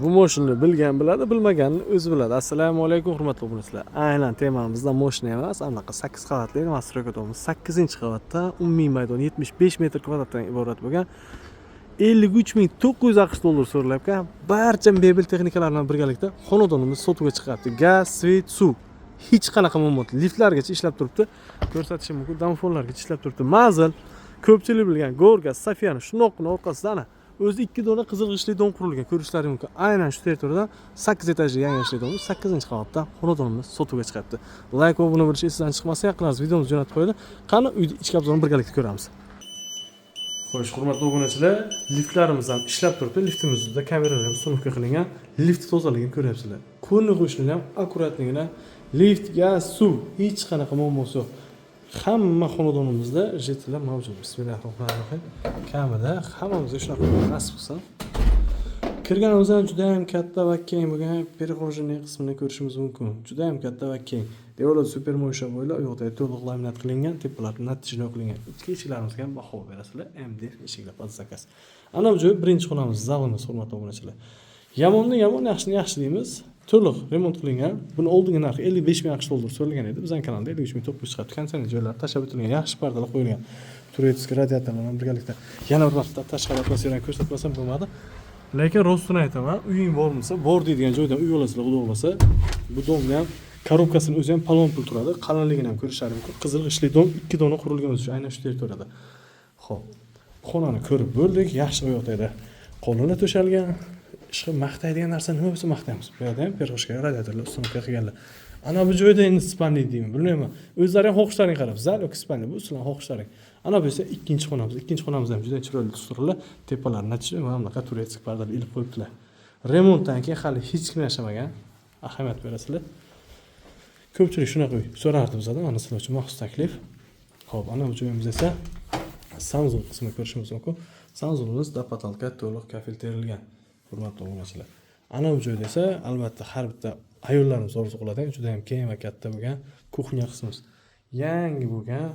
Bu mashinani bilgan biladi, bilmaganni o'zi biladi. Assalomu alaykum hurmatli obunachilar. Aynan temamizda mashina emas, anaqa 8 qavatli Mastrokotomuz 8-qavatda umumiy maydon 75 metr kvadratdan iborat bo'lgan 53.900 AQSh dollar so'ralyapti. Barcha mebel texnikalar bilan birgalikda xonadonimiz sotuvga chiqyapti. Gaz, svet, suv. Hech qanaqa muammo. Liftlargacha ishlab turibdi. Ko'rsatishim mumkin. Damfonlargacha ishlab turibdi. Manzil ko'pchilik bilgan Gorgaz, Safiyani shundoqqina orqasida ana o'zi 2 dona qizil g'ishtli dom qurilgan. Ko'rishlaringiz mumkin. Aynan shu territoriyadan 8 etajli yangi g'ishtli domimiz 8-qavatda xonadonimiz sotuvga chiqyapti. Like va buni bilish esingizdan chiqmasa, yaqinlaringiz videomizni jo'natib qo'yadi. Qani uyda ichki obzorini birgalikda ko'ramiz. Xo'sh, hurmatli obunachilar, liftlarimiz ham ishlab turibdi. Liftimizda kameralar ham sunovka qilingan. Lift tozaligini ko'ryapsizlar. Qo'lni qo'shilgan ham akkuratligini, lift, gaz, suv, hech qanaqa muammosi yo'q. Hamma xonadonimizda jetlar mavjud. Bismillahirrohmanirrohim. Kamida hammamizga shunaqa nasib qilsin. Kirganimizdan juda ham katta va keng bo'lgan перехоженный qismini ko'rishimiz mumkin. Juda ham katta va keng. Devorlar super mo'ysha bo'ylar, u yoqda to'liq laminat qilingan, tepalar natijali qilingan. Ichki eshiklarimizga ham baho berasizlar. MDF eshiklar pod zakaz. Ana bu joy birinchi xonamiz, zalimiz, hurmatli obunachilar. Yomonni yomon, yaxshini yaxshi deymiz. To'liq remont qilingan. Buni oldingi narxi 55 ming AQSh dollar so'ralgan edi. Bizning kanalda 53.900 chiqibdi. Konserning joylari tashlab o'tilgan, yaxshi pardalar qo'yilgan. Turetskiy radiatorlar bilan birgalikda. Yana bir marta tashqari atmosferani ko'rsatmasam bo'lmadi. Lekin rostini aytaman, uying bormasa, bor deydigan joydan uy olasizlar, xudo xolasa. Bu domni ham korobkasini o'zi ham palon pul turadi. Qalinligini ham ko'rishlaringiz mumkin. Qizil g'ishtli dom 2 dona qurilgan o'zi aynan shu territoriyada. Xo'p. Xonani ko'rib bo'ldik. Yaxshi oyoqda qo'lini to'shalgan. Ishqi maqtaydigan narsa nima bo'lsa maqtaymiz. Bu yerda ham perxoshka radiatorlar ustunovka qilganlar. Ana bu joyda endi spanli deymi, bilmayman. O'zlari ham xohishlaring qarab, zal yoki spanli bu sizlarning xohishlaring. Ana bu esa ikkinchi xonamiz. Ikkinchi xonamiz ham juda chiroyli tustirlar. Tepalari natija mana bunaqa turetskiy pardalar ilib qo'yibdilar. Remontdan keyin hali hech kim yashamagan. Ahamiyat berasizlar. Ko'pchilik shunaqa uy so'rardi bizdan, mana sizlar uchun maxsus taklif. Xo'p, ana bu joyimiz esa sanzul qismini ko'rishimiz mumkin. Sanzulimiz dapatalka to'liq kafil terilgan. Hurmatli obunachilar. Ana bu joyda esa albatta har bitta ayollarimiz orzu qiladigan juda ham keng va katta bo'lgan kuxnya qismimiz. Yangi bo'lgan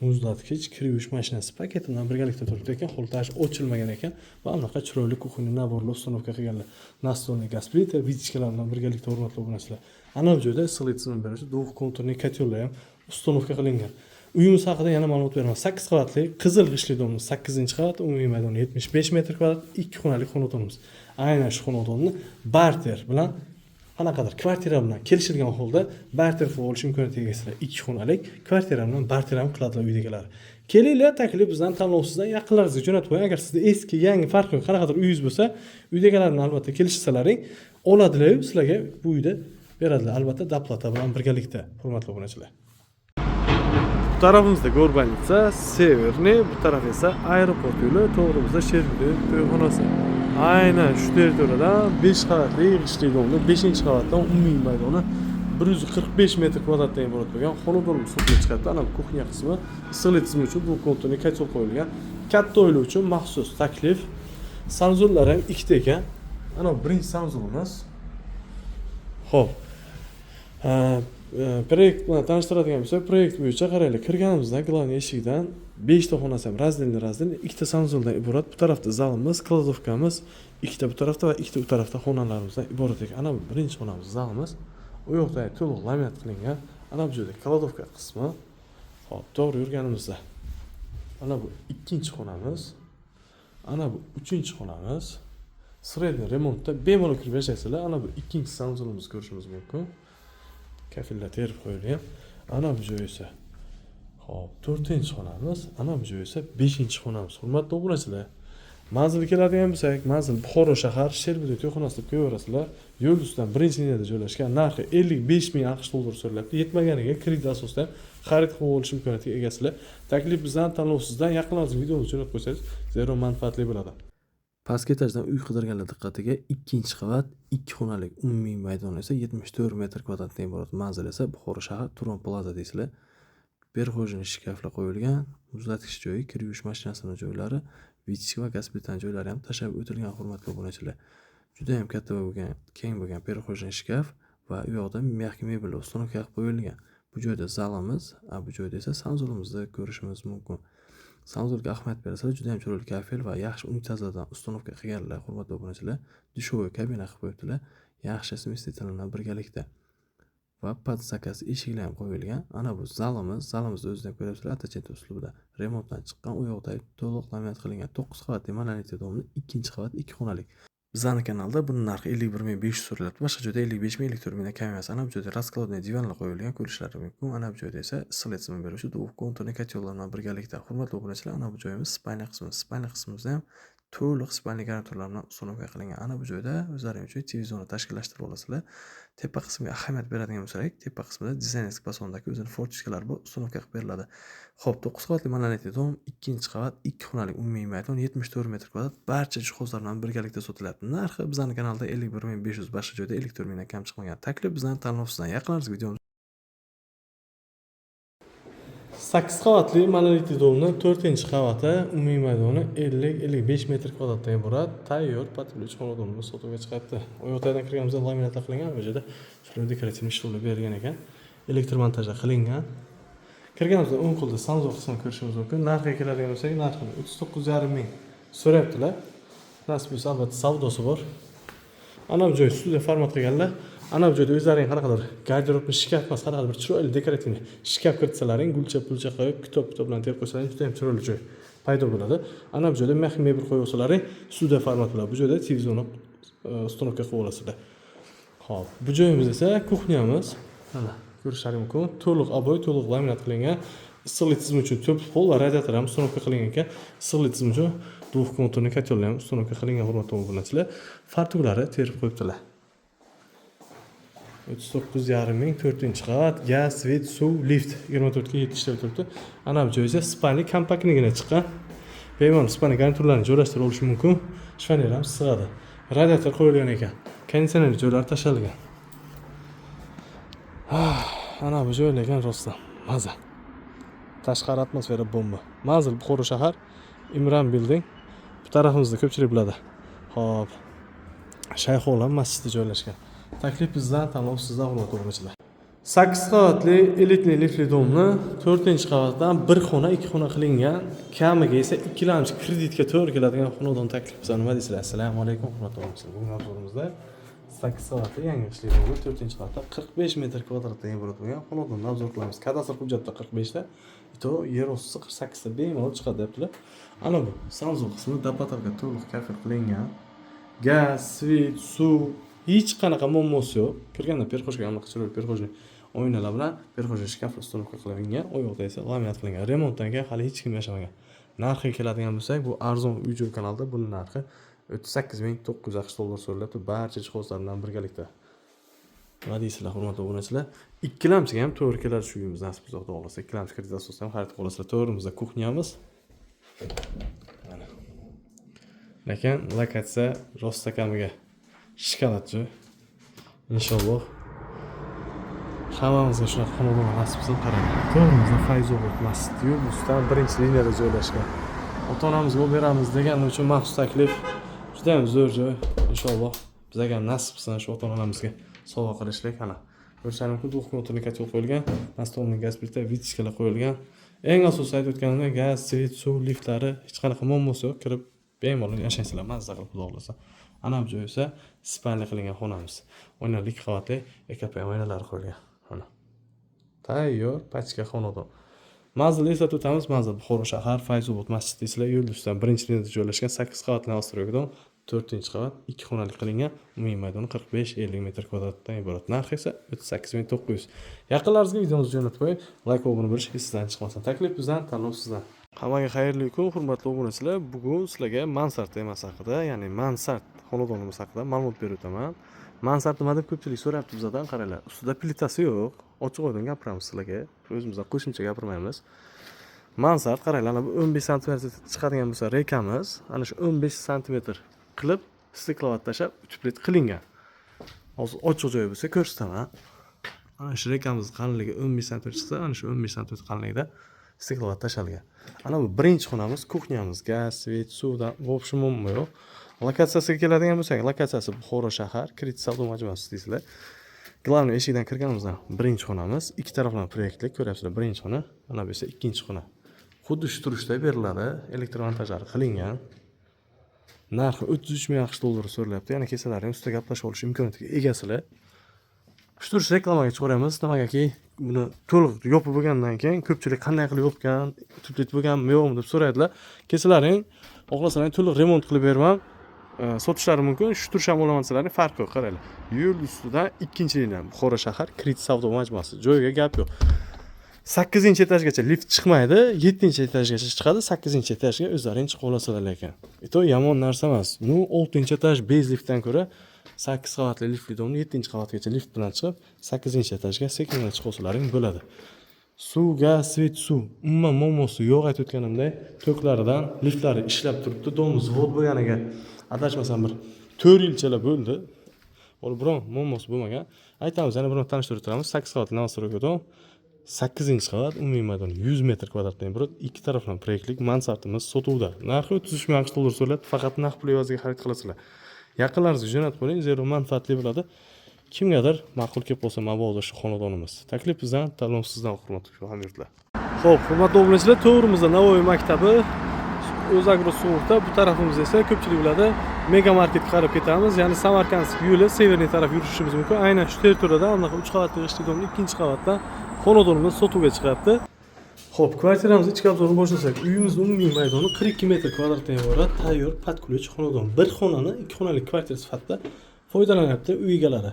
muzlatgich, kir yuvish mashinasi paketi bilan birgalikda turibdi ekan, xultash ochilmagan ekan va anaqa chiroyli kuxnya naborli ustunovka qilganlar. Настольный gaz plita, vichkalar bilan birgalikda hurmatli obunachilar. Ana bu joyda issiqlik tizimi berishi, двухконтурный kotellar ham ustunovka qilingan. Uyimiz haqida yana ma'lumot beraman. 8 qavatli qizil g'ishtli domimiz 8-qavat, umumiy maydoni 75 metr kvadrat, 2 xonali xonadonimiz. Aynan shu xonadonni barter bilan qanaqadir kvartira bilan kelishilgan holda barter qilib olish imkoniyatiga egasizlar. 2 xonalik kvartira bilan barter ham qiladilar uydagilar. Kelinglar, taklif bizdan tanlovsizdan yaqinlaringizga jo'natib qo'ying. Agar sizda eski, yangi farqi yo'q, qanaqadir uyingiz bo'lsa, uydagilar bilan albatta kelishsalaring, oladilar, sizlarga bu uyda beradilar. Albatta doplata bilan birgalikda, hurmatli obunachilar. Bu tarafimizda Gorbanitsa, Severniy, bu taraf esa aeroport yo'li, to'g'rimizda Sherbudy to'yxonasi. Aynan shu territoriyadan 5 qavatli g'ishtli domni 5-qavatdan umumiy maydoni 145 metr kvadratdan iborat bo'lgan xonadonimiz sotuvga chiqyapti. Ana bu kuxnya qismi, issiqlik tizimi uchun bu konturli kotel qo'yilgan. Katta oila uchun maxsus taklif. Sanzullar ham ikkita ekan. Ana bu birinchi sanzulimiz. Xo'p. Proyekt bilan tanishtiradigan bo'lsak, proyekt bo'yicha qaraylik. Kirganimizdan glавный eshikdan 5 ta xonasi ham razdelni, ikkita sanzuldan iborat. Bu tarafda zalimiz, kladovkamiz, ikkita bu tarafda va ikkita bu tarafda xonalarimizdan iborat ekan. Ana bu birinchi xonamiz, zalimiz. U yoqda to'liq laminat qilingan. Ana bu joyda kladovka qismi. Xo'p, to'g'ri yurganimizda. Ana bu ikkinchi xonamiz. Ana bu uchinchi xonamiz. Sredniy remontda bemalol kirib yashaysizlar. Ana bu ikkinchi sanzulimizni ko'rishimiz mumkin. Kafillar terib qo'yilgan. Ana bu joy esa hop 4-xonamiz, ana bu joy esa 5-xonamiz. Hurmatli obunachilar, manzilga keladigan bo'lsak, manzil Buxoro shahar Sherbudy to'yxonasi deb ko'raverasizlar. Yo'l ustidan birinchi liniyada joylashgan. Narxi 55 ming AQSh dollar so'ralyapti. Yetmaganiga kredit asosida xarid qilib olish imkoniyatiga egasizlar. Taklif bizdan, tanlovsizdan yaqinlaringizga videomizni jo'natib qo'ysangiz, zero manfaatli bo'ladi. Pastki etajdan uy qidirganlar diqqatiga 2-qavat, 2 xonalik umumiy maydon esa 74 metr kvadratdan iborat. Manzil esa Buxoro shahar Turon Plaza deysizlar. Perxo'jin shkaflar qo'yilgan, muzlatgich joyi, kir yuvish mashinasining joylari, vichka va gaz plitaning joylari ham tashlab o'tilgan, hurmatli obunachilar. Juda ham katta bo'lgan, keng bo'lgan perxo'jin shkaf va u yoqda mexki mebel ustunovka qilib qo'yilgan. Bu joyda zalimiz, bu joyda esa sanzulimizni ko'rishimiz mumkin. Sanzurga ahamiyat berasizlar, juda ham chiroyli kafel va yaxshi unitazadan uстановка qilganlar, hurmatli obunachilar. Dushovый kabina qilib qo'yibdilar. Yaxshi smestitellar birgalikda. Va podsakasi eshiklari ham qo'yilgan. Ana bu zalimizni o'zida ko'ryapsizlar, atachent uslubida. Remontdan chiqqan, u yoqda to'liq laminat qilingan 9 qavatli monolitli domli, ikkinchi qavat 2 xonalik. Bizning kanalda buning narxi 51500 so'raladi. Boshqa joyda 55000, 54000 kam emas. Ana bu joyda raskladniy divanlar qo'yilgan, ko'rishlari mumkin. Ana bu joyda esa isitma xizmat beruvchi duvka o'rtoni kotellar bilan birgalikda. Hurmatli obunachilar, ana bu joyimiz spalniya qismi. Spalniya qismimizda ham to'liq spalniya garnituralar bilan uстановка qilingan. Ana bu joyda o'zlaring uchun televizorni tashkillashtirib olasizlar. Tepa qismiga ahamiyat beradigan bo'lsak, tepa qismida dizaynerlik fasondagi o'zining fortichkalar bor, uстановка qilib beriladi. Xo'p, 9 qavatli monolitli dom, ikkinchi qavat, 2 xonalik umumiy maydon, 74 metr kvadrat, barcha jihozlar bilan birgalikda sotilyapti. Narxi bizning kanalda 51500, boshqa joyda 44000 dan kam chiqmagan. Taklif bizning tanlovimizdan. Yaqinlaringizga videomiz 8 qavatli monolitli domning 4-qavati, umumiy maydoni 50-55 metr kvadratdan iborat. Tayyor patrulyaj xonadonimiz sotuvga chiqyapti. O yoqdan kirganimizda laminatlar qilingan, bu yerda shunday dekorativ ishlar berilgan ekan. Elektr montajlar qilingan. Kirganimizda o'ng qo'lda Sanzor qismini ko'rishimiz mumkin. Narxiga keladigan bo'lsak, narxini 39,5 ming so'rayaptilar. Nasib bo'lsa, albatta savdosi bor. Ana bu joy studiya format qilganlar. Ana bu joyda o'zlaring qanaqadir garderobni shkaf emas, qanaqadir bir chiroyli dekorativ shkaf kiritsalaring, gulcha-pulcha qo'yib, kitob bilan terib qo'ysalaring, juda ham chiroyli joy paydo bo'ladi. Ana bu joyda mexi mebel qo'yib olsalaring, studiya format bilan bu joyda televizorni uстановка qilib olasizlar. Xo'p, bu joyimiz esa kuxnyamiz. Mana ko'rishlaring mumkin. To'liq aboy, to'liq laminat qilingan. Issiqlik tizimi uchun to'p pol va radiator ham uстановка qilingan ekan. Issiqlik tizimi uchun двухконтурный котелlar ham uстановка qilingan, hurmatli obunachilar. Fartuklari terib qo'yibdilar. 39,5 ming, 4-qavat, gaz, svet, suv, lift 24 ga yetishtirib turibdi. Ana bu joyda spalniy kompaktligina chiqqan. Bemalol spalniy garniturlarni joylashtirib olish mumkin. Shifonier ham sig'adi. Radiator qo'yilgan ekan. Konditsioner joylari tashalgan. Ana bu joylarga rostdan maza. Tashqari atmosfera bomba. Manzil Buxoro shahar, Imran building. Bu tarafimizda ko'pchilik biladi. Xo'p. Shayxolam masjidi joylashgan. Taklif bizdan, tanlov sizdan, hurmatli obunachilar. 8 qavatli elitli liftli domni 4-qavatdan 1 xona, 2 xona qilingan, kamiga esa 2 lamchi kreditga to'g'ri keladigan xonadon taklif bizdan. Nima deysizlar? Assalomu alaykum, hurmatli obunachilar. Bugun obzorimizda 8 qavatli yangi ishli domni 4-qavatda 45 metr kvadratdan iborat bo'lgan xonadonni obzor qilamiz. Kadastr hujjatda 45 ta, ito yer osti 48 ta bemalol chiqadi deyaptilar. Ana bu Sanzor qismi dapatarga to'liq kafil qilingan. Gaz, svet, suv, hech qanaqa muammosi yo'q. Kirganda perxojga aniq chiroyli perxojni oynalar bilan perxojga shkaf uстановка qilingan. U yoqda esa laminat qilingan. Remontdan keyin hali hech kim yashamagan. Narxiga keladigan bo'lsak, bu arzon uy-joy kanalda buning narxi 38900 dollar so'raladi. Barcha jihozlar bilan birgalikda. Nima deysizlar, hurmatli obunachilar? 2 lamchiga ham to'g'ri keladi shu uyimiz, nasib qilsa Xudo xolasa. 2 lamchi kredit asosida ham xarid qilib olasizlar. To'g'rimizda kuxnyamiz. Mana. Lekin lokatsiya rostakamiga shikolat joy. Inshaalloh hammamizga shunaqa xonadon nasib qilsin. Qarang. To'g'rimizda Fayzobod masjidi bu ustidan birinchi liniyada joylashgan. Ota-onamizga olib beramiz deganim uchun maxsus taklif. Juda ham zo'r joy. Inshaalloh bizga ham nasib qilsin shu ota-onamizga sovg'a qilishlik. Ana ko'rsalarim mumkin, двухконтурный котел qo'yilgan, настольный gaz plita, vitichkalar qo'yilgan. Eng asosiy aytib o'tganimdek gaz, svet, suv, liftlari hech qanaqa muammosi yo'q. Kirib bemalol yashaysizlar, mazza qilib Xudo xolasa. Ana bu joy esa spalniy qilingan xonamiz. Oynali qavatli ekran oynalari qo'yilgan. Mana. Tayyor pachka xonadon. Manzilni eslatib o'tamiz. Manzil Buxoro shahar, Fayzobod masjidi deysizlar, yo'l ustidan birinchi liniyada joylashgan 8 qavatli Ostroygodon, 4-qavat, 2 xonali qilingan, umumiy maydoni 45-50 metr kvadratdan iborat. Narxi esa 38900. Yaqinlaringizga videomizni jo'natib qo'ying, like va obuna bo'lish sizdan chiqmasin. Taklif bizdan, tanlov sizdan. Hammaga xayrli kun, hurmatli obunachilar. Bugun sizlarga mansard temasi haqida, ya'ni mansard xonadonimiz haqida ma'lumot berib o'taman. Mansard nima deb ko'pchilik so'rayapti bizdan, qaranglar. Ustida plitasi yo'q. Ochiq-oydin gapiramiz sizlarga. O'zimizdan qo'shimcha gapirmaymiz. Mansard qaranglar, ana bu 15 sm chiqadigan bo'lsa rekamiz, ana shu 15 sm qilib stiklovat tashab 3 plit qilingan. Hozir ochiq joy bo'lsa ko'rsataman. Ana shu rekamiz qalinligi 15 sm chiqsa, ana shu 15 sm qalinligida stiklovat tashalgan. Ana bu birinchi xonamiz, kuxnyamiz, gaz, svet, suvdan в общем muammo yo'q. Lokatsiyasiga keladigan bo'lsak, lokatsiyasi Buxoro shahar, Kredit savdo majmuasi deysizlar. Glavniy eshikdan kirganimizdan birinchi xonamiz, ikki taraflama proyektlik ko'ryapsizlar. Birinchi xona, mana bu esa ikkinchi xona. xuddi shu turishda beriladi, elektromontajlari qilingan. Narxi 33 ming AQSh dollari so'ralyapti. Yana kelsalar ustida gaplashib olish imkoniyatiga egasizlar. Shu turish reklamaga chiqaramiz. Nimagaki buni to'liq yopib bo'lgandan keyin ko'pchilik qanday qilib yopgan, tublit bo'lganmi yo'qmi deb so'raydilar. Kelsalaring, xohlasalar to'liq remont qilib beraman. Sotishlari mumkin. Shu turish ham olamansalarning farqi yo'q, qaranglar. Yo'l ustida 2-liniyam Buxoro shahar Krit savdo majmuasi. Joyiga gap yo'q. 8-etajgacha lift chiqmaydi, 7-etajgacha chiqadi, 8-etajga o'zlaring chiqib olasizlar lekin. Eto yomon narsa emas. 6-etaj bez liftdan ko'ra 8 qavatli liftli domni 7-qavatgacha lift bilan chiqib, 8-etajga sekinroq chiqib olsalaring bo'ladi. Suv, gaz, svet, suv. Umuman muammosi yo'q, aytib o'tganimdek, to'klaridan liftlari ishlab turibdi. Dom zavod bo'lganiga adashmasam bir 4 yilchalar bo'ldi. Ol biron muammosi bo'lmagan. Aytamiz, yana biroz tanishtirib o'tiramiz. 8 qavatli Navstroy dom. 8-qavat, umumiy maydon 100 metr kvadratdan iborat, ikki tarafdan proyektlik mansardimiz sotuvda. Narxi 33 ming AQSh dollar so'raladi, faqat naqd pul evaziga xarid qilasizlar. Yaqinlaringizga jo'natib qo'ying, zero manfaatli bo'ladi. Kimgadir ma'qul kelib qolsa, mabodo shu xonadonimiz. Taklif bizdan, tanlov sizdan, hurmatli hamyurtlar. Xo'p, hurmatli obunachilar, to'g'rimizda Navoiy maktabi, O'zagro sug'urta, bu tarafimiz esa ko'pchilik biladi, Mega Marketga qarab ketamiz. Ya'ni Samarkandsk yo'li, severniy taraf yurishimiz mumkin. Aynan shu territoriyada anaqa 3 qavatli g'ishtli domni 2-qavatdan xonadonimiz sotuvga chiqyapti. Xo'p, kvartiramiz ichki obzorini boshlasak, uyimiz umumiy maydoni 42 metr kvadratdan iborat, tayyor patkulech xonadon. Bir xonani 2 xonali kvartira sifatida foydalanyapti uy egalari.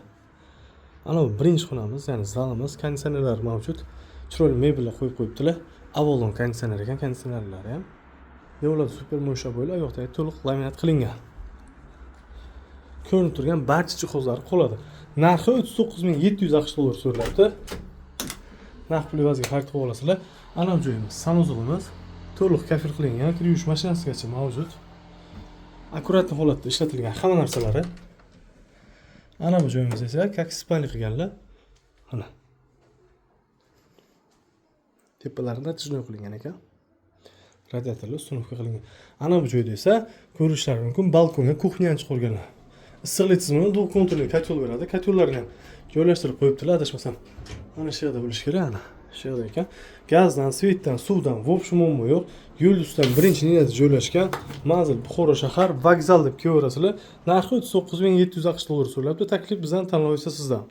Ana bu birinchi xonamiz, ya'ni zalimiz, konditsionerlar mavjud. Chiroyli mebellar qo'yib qo'yibdilar. Avalon konditsioner ekan, konditsionerlari ham. Devlat super mo'ysha bo'ylab oyoqdagi to'liq laminat qilingan. Ko'rinib turgan barcha jihozlar qoladi. Narxi 39700 AQSh dollar so'raladi. Naqd pul evaziga xarid qilib olasizlar. Ana bu joyimiz, sanuzolimiz to'liq kafil qilingan, kir yuvish mashinasigacha mavjud. Akkuratli holatda ishlatilgan hamma narsalari. Ana bu joyimiz esa как spalni qilganlar. Mana. Tepalarida tijnoy qilingan ekan. Radiatorlar ustunovka qilingan. Ana bu joyda esa ko'rishlari mumkin, balkonga kuxnyani chiqarganlar. Issiqlik tizimini dual kontrolli kotyol beradi. Kotyollarni ham joylashtirib qo'yibdilar, adashmasam. Mana shu yerda bo'lish kerak, ana. Shu yerda ekan. Gazdan, svetdan, suvdan vobshe muammo yo'q. Yo'l ustidan birinchi liniyada joylashgan. Manzil Buxoro shahar, vokzal deb kelaverasizlar. Narxi 39700 AQSh dollar so'raladi. Taklif bizdan, tanlov esa sizdan.